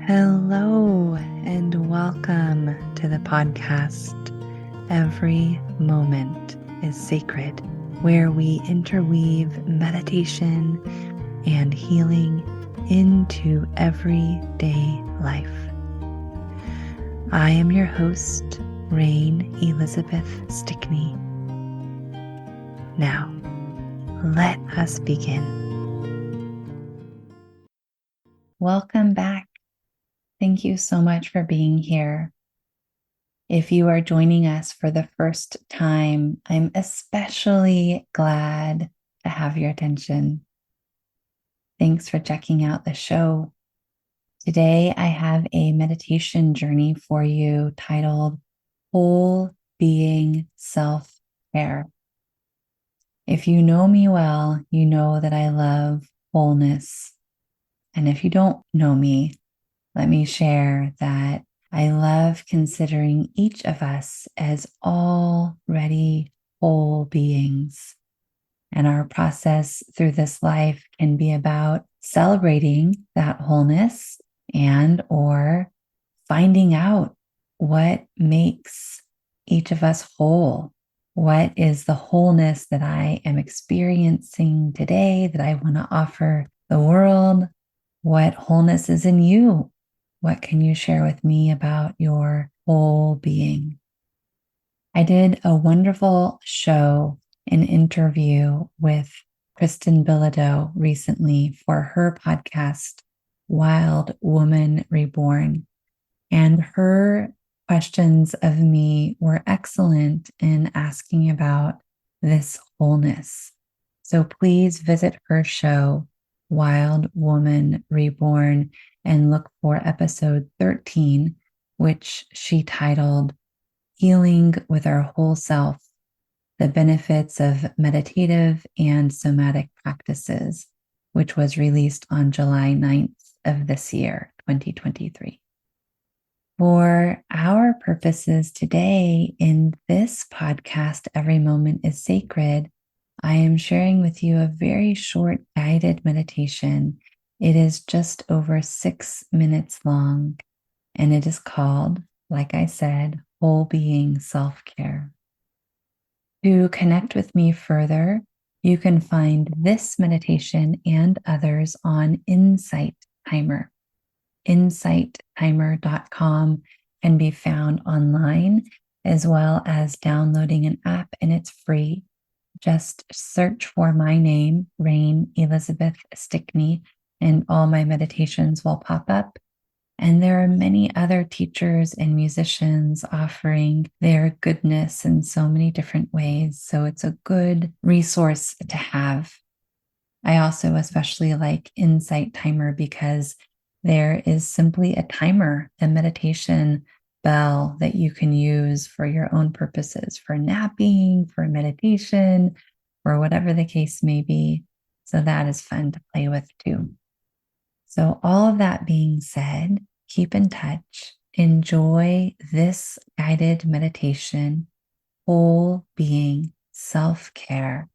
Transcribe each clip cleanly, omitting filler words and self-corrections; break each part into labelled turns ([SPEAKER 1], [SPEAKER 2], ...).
[SPEAKER 1] Hello and welcome to the podcast. Every moment is sacred, where we interweave meditation and healing into everyday life. I am your host, Rain Elizabeth Stickney. Now, let us begin. Welcome back. Thank you so much for being here. If you are joining us for the first time, I'm especially glad to have your attention. Thanks for checking out the show. Today, I have a meditation journey for you titled Whole Being Self-Care. If you know me well, you know that I love wholeness. And if you don't know me, let me share that I love considering each of us as already whole beings. And our process through this life can be about celebrating that wholeness and or finding out what makes each of us whole. What is the wholeness that I am experiencing today that I want to offer the world? What wholeness is in you? What can you share with me about your whole being? I did a wonderful show, an interview with Kristen Bilodeau recently for her podcast, Wild Woman Reborn. And her questions of me were excellent in asking about this wholeness. So please visit her show, Wild Woman Reborn, and look for episode 13, which she titled Healing with Our Whole Self, the Benefits of Meditative and Somatic Practices, which was released on July 9th of this year, 2023. For our purposes today in this podcast, Every Moment is Sacred, I am sharing with you a very short guided meditation. It is just over 6 minutes long, and it is called, like I said, Whole Being Self-Care. To connect with me further, you can find this meditation and others on Insight Timer. InsightTimer.com can be found online, as well as downloading an app, and it's free. Just search for my name, Rain Elizabeth Stickney, and all my meditations will pop up. And there are many other teachers and musicians offering their goodness in so many different ways. So it's a good resource to have. I also especially like Insight Timer because there is simply a timer, a meditation bell that you can use for your own purposes, for napping, for meditation, or whatever the case may be. So that is fun to play with too. So all of that being said, keep in touch, enjoy this guided meditation, Whole Being Self-Care.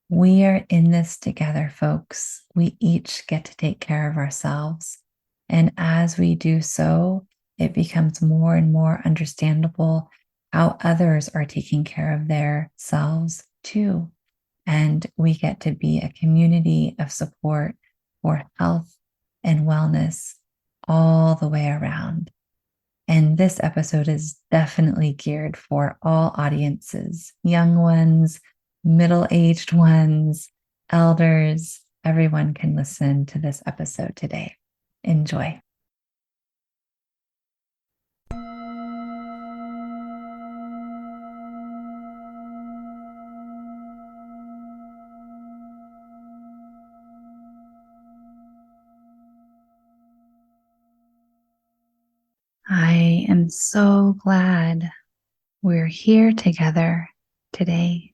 [SPEAKER 1] We are in this together, folks. We each get to take care of ourselves. And as we do so, it becomes more and more understandable how others are taking care of their selves too. And we get to be a community of support for health and wellness all the way around. And this episode is definitely geared for all audiences, young ones, middle-aged ones, elders. Everyone can listen to this episode today. Enjoy. I am so glad we're here together today.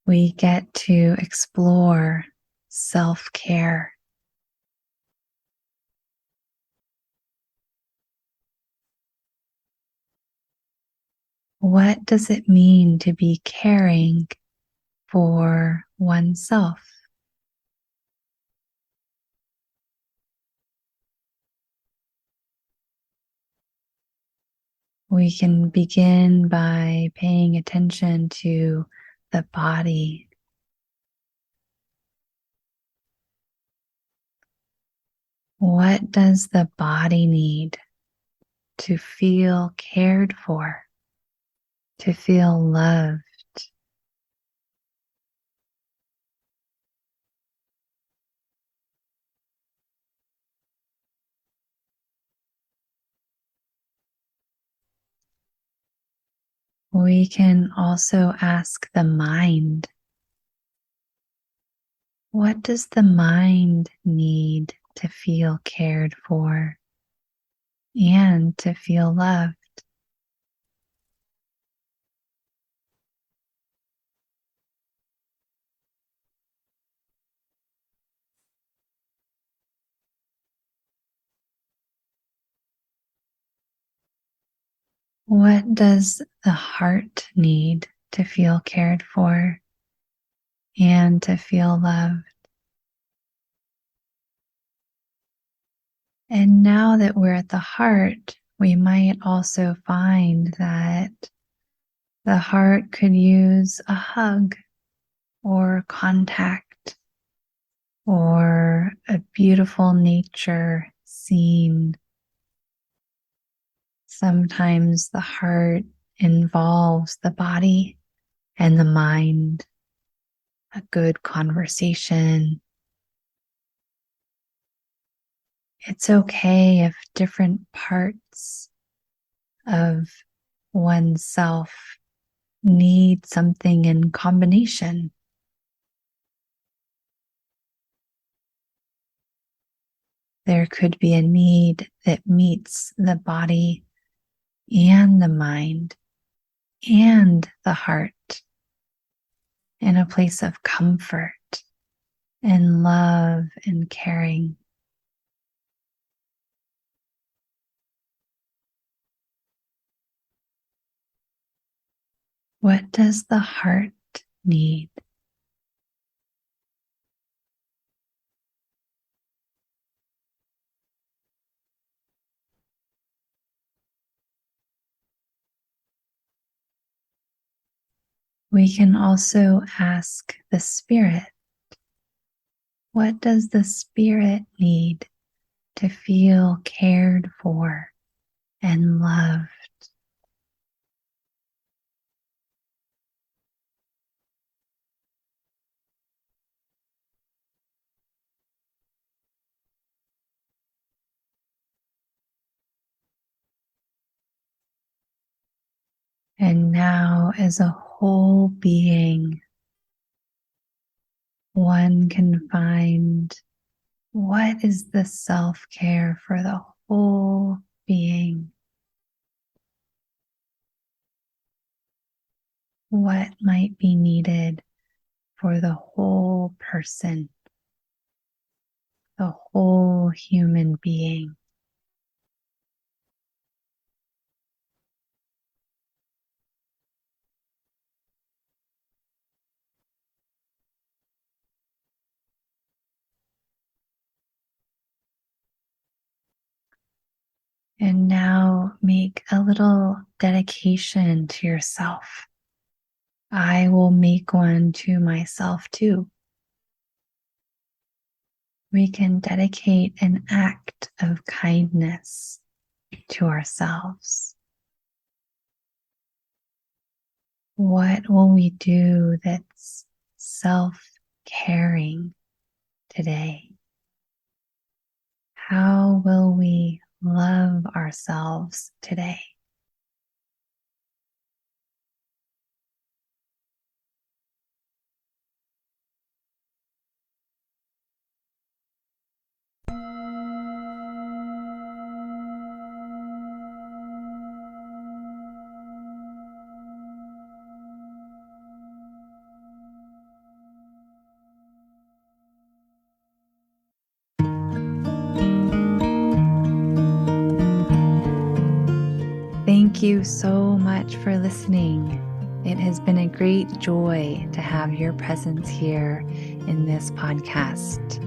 [SPEAKER 1] We get to explore self-care. What does it mean to be caring for oneself? We can begin by paying attention to the body. What does the body need to feel cared for, to feel loved? We can also ask the mind, what does the mind need to feel cared for and to feel loved? What does the heart need to feel cared for and to feel loved? And now that we're at the heart, we might also find that the heart could use a hug or contact or a beautiful nature scene. Sometimes the heart involves the body and the mind, a good conversation. It's okay if different parts of oneself need something in combination. There could be a need that meets the body and the mind and the heart in a place of comfort and love and caring. What does the heart need? We can also ask the spirit, what does the spirit need to feel cared for and loved? And now, as a whole being, one can find what is the self-care for the whole being. What might be needed for the whole person, the whole human being. And now make a little dedication to yourself. I will make one to myself too. We can dedicate an act of kindness to ourselves. What will we do that's self-caring today? How will we love ourselves today? Thank you so much for listening. It has been a great joy to have your presence here in this podcast.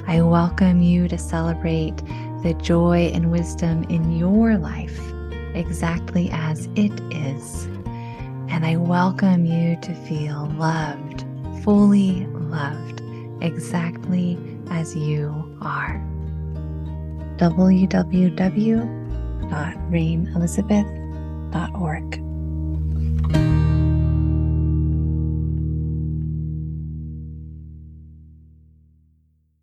[SPEAKER 1] I welcome you to celebrate the joy and wisdom in your life exactly as it is. And I welcome you to feel loved, fully loved, exactly as you are. www.rainelizabeth.org.